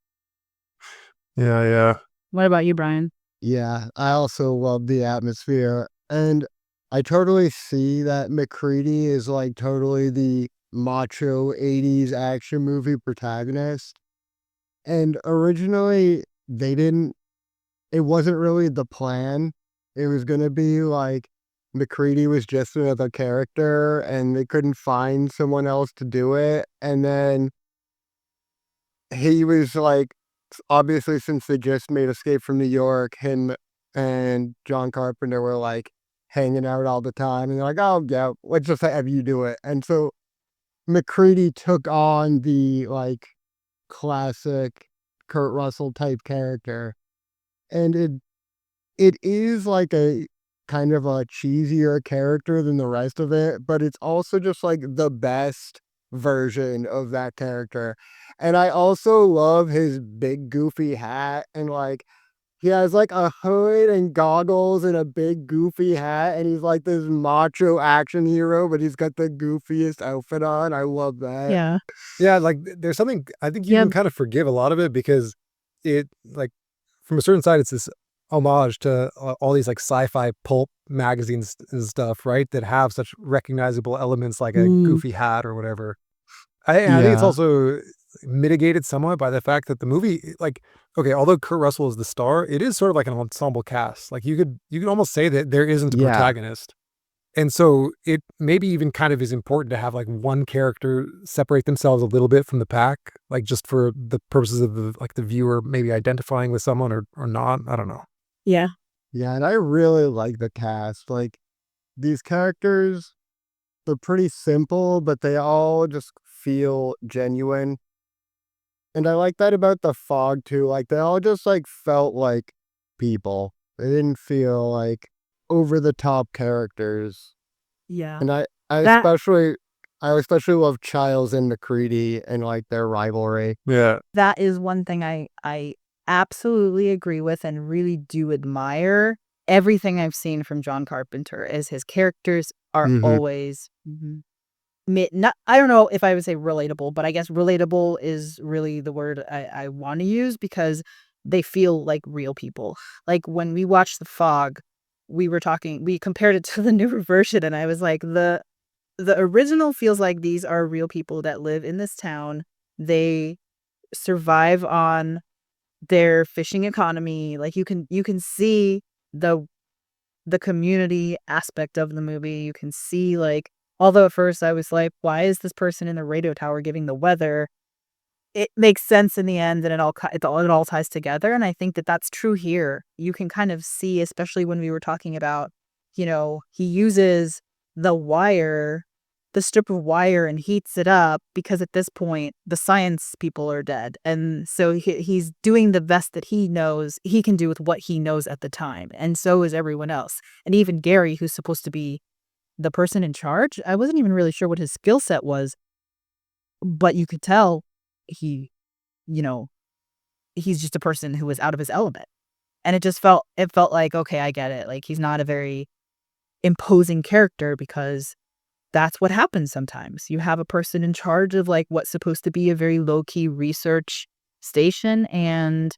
Yeah. What about you, Brian? Yeah, I also love the atmosphere, and I totally see that McCready is like totally the macho 80s action movie protagonist. And originally it wasn't really the plan. It was going to be like McCready was just another character and they couldn't find someone else to do it. And then he was like, obviously, since they just made Escape from New York, him and John Carpenter were like hanging out all the time. And they're like, oh, yeah, let's just have you do it. And so McCready took on the like classic Kurt Russell type character. And it is like a kind of a cheesier character than the rest of it, but it's also just like the best version of that character. And I also love his big goofy hat, and like he has like a hood and goggles and a big goofy hat, and he's like this macho action hero, but he's got the goofiest outfit on. I love that. Yeah. Yeah, like there's something I think you Yeah. can kind of forgive a lot of it because it like from a certain side it's this homage to all these like sci-fi pulp magazines and stuff, right? That have such recognizable elements like a Mm. goofy hat or whatever. I think it's Yeah. also mitigated somewhat by the fact that the movie, like, okay, although Kurt Russell is the star, it is sort of like an ensemble cast. Like you could almost say that there isn't a Yeah. protagonist. And so it maybe even kind of is important to have like one character separate themselves a little bit from the pack, like just for the purposes of the viewer maybe identifying with someone or not. I don't know. Yeah. Yeah, and I really like the cast. Like these characters, they're pretty simple, but they all just feel genuine. And I like that about the fog too. Like they all just like felt like people. They didn't feel like over the top characters. Yeah. And That I especially love Childs and McCready and like their rivalry. Yeah. that is one thing I absolutely agree with and really do admire. Everything I've seen from John Carpenter is his characters are Mhm. always not, I don't know if I would say relatable, but I guess relatable is really the word I want to use because they feel like real people. Like when we watched The Fog, we compared it to the newer version, and I was like, the original feels like these are real people that live in this town. They survive on their fishing economy. Like you can see the the community aspect of the movie. You can see like although at first I was like, why is this person in the radio tower giving the weather? It makes sense in the end, and it all ties together. And I think that that's true here. You can kind of see, especially when we were talking about, he uses the wire, the strip of wire, and heats it up because at this point the science people are dead, and so he's doing the best that he knows he can do with what he knows at the time, and so is everyone else, and even Gary, who's supposed to be the person in charge. I wasn't even really sure what his skill set was, but you could tell he, you know, he's just a person who was out of his element. And it felt like, okay, I get it. Like he's not a very imposing character because that's what happens sometimes. You have a person in charge of like what's supposed to be a very low-key research station, and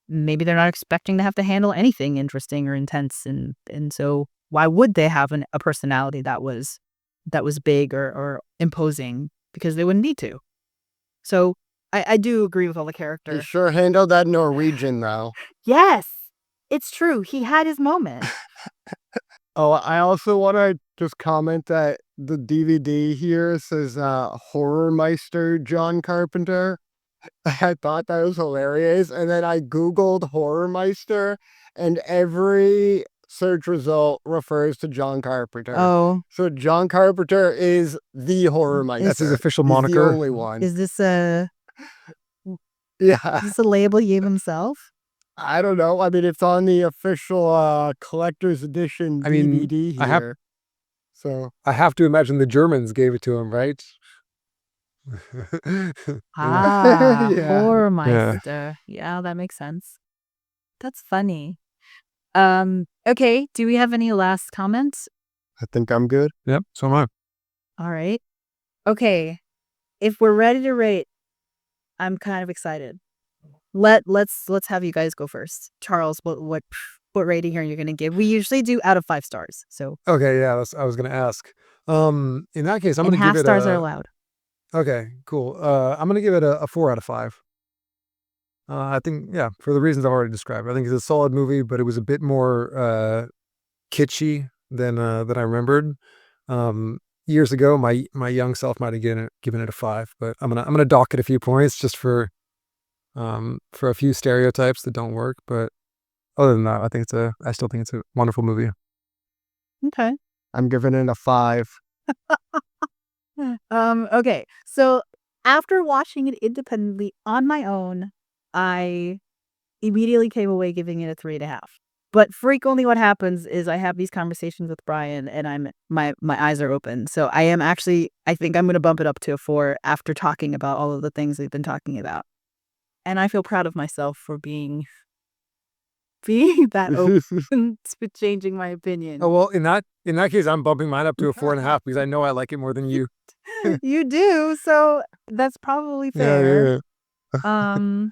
maybe they're not expecting to have to handle anything interesting or intense, and so why would they have a personality that was big or imposing, because they wouldn't need to. So I do agree with all the He character. sure handled that Norwegian though. Yes, it's true. He had his moment. Oh, I also want to just comment that the DVD here says Horror Meister John Carpenter. I thought that was hilarious. And then I Googled Horror Meister, and every search result refers to John Carpenter. Oh, So John Carpenter is the Horror That's his Meister. official He's the moniker. only one. is this a Yeah. is this a label he gave himself? I don't know. I mean, it's on the official collector's edition I mean, DVD I have here. So I have to imagine the Germans gave it to him, right? Ah, yeah. Horror Yeah. Meister. Yeah, that makes sense. That's funny. Okay, do we have any last comments? I think I'm good. Yep. So am I. All right. Okay. If we're ready to rate, I'm kind of excited. Let's have you guys go first. Charles, what rating are you going to give? We usually do out of 5 stars. So, Okay. Yeah. I was going to ask. In that case, I'm and going to give half it stars are a. allowed. Okay. Cool. I'm going to give it a 4 out of 5. I think, yeah, for the reasons I've already described. I think it's a solid movie, but it was a bit more kitschy than I remembered. Years ago, my young self might have given it a 5, but I'm gonna dock it a few points just for a few stereotypes that don't work. But other than that, I still think it's a wonderful movie. Okay. I'm giving it a 5. Okay. So, after watching it independently on my own, I immediately came away giving it a 3.5. But frequently what happens is I have these conversations with Brian and my eyes are open. So I think I'm going to bump it up to a 4 after talking about all of the things we've been talking about. And I feel proud of myself for being that open to changing my Oh opinion. well, in that case, I'm bumping mine up to a 4.5 because I know I like it more than you. You do, so that's probably Yeah, fair. yeah. Um,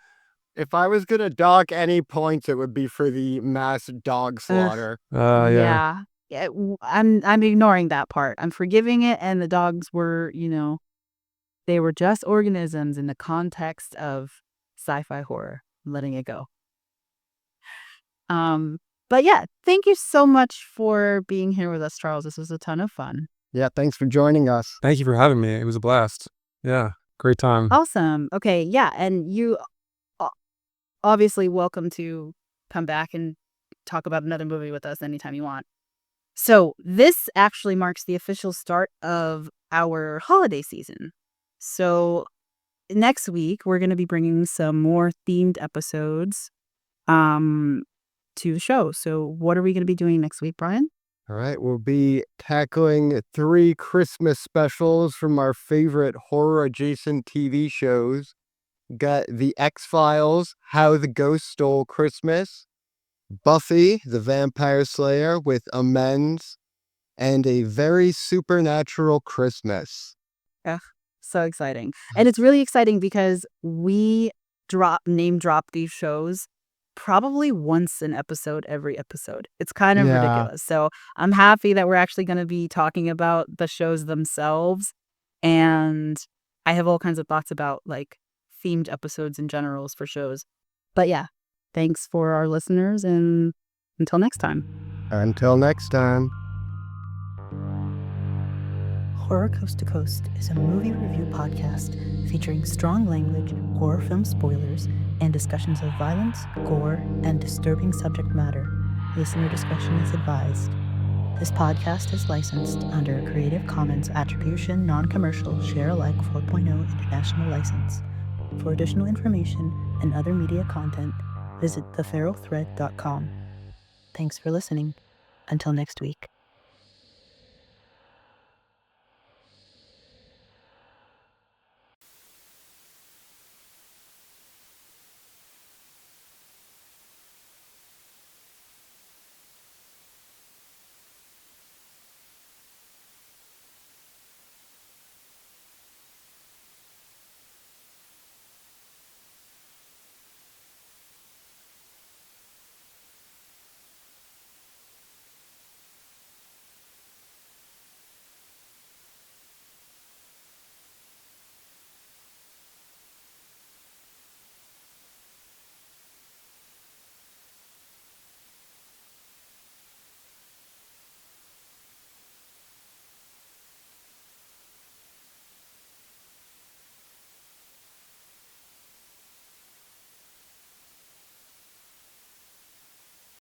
If I was gonna dock any points, it would be for the mass dog slaughter. Yeah. yeah. Yeah, I'm ignoring that part. I'm forgiving it, and the dogs were, they were just organisms in the context of sci-fi horror. I'm letting it go. Um, But yeah, thank you so much for being here with us, Charles. This was a ton of fun. Yeah, thanks for joining us. Thank you for having me. It was a blast. Yeah, great time. Awesome. Okay, yeah, and you o- obviously welcome to come back and talk about another movie with us anytime you want. So this actually marks the official start of our holiday season. So next week we're going to be bringing some more themed episodes to the show. So what are we going to be doing next week, Brian? All right, we'll be tackling 3 Christmas specials from our favorite horror-adjacent TV shows. Got The X-Files, How the Ghost Stole Christmas, Buffy the Vampire Slayer with Amends, and A Very Supernatural Christmas. Ugh, so exciting. And it's really exciting because we name drop these shows probably once an episode every episode. It's kind of Yeah. ridiculous. So I'm happy that we're actually going to be talking about the shows themselves. And I have all kinds of thoughts about like themed episodes and generals for shows. But yeah, thanks for our listeners, and until next time. Until next time. Horror Coast to Coast is a movie review podcast featuring strong language, horror film spoilers, and discussions of violence, gore, and disturbing subject matter. Listener discretion is advised. This podcast is licensed under a Creative Commons Attribution Non-Commercial Share-alike 4.0 International License. For additional information and other media content, visit theferalthread.com. Thanks for listening. Until next week.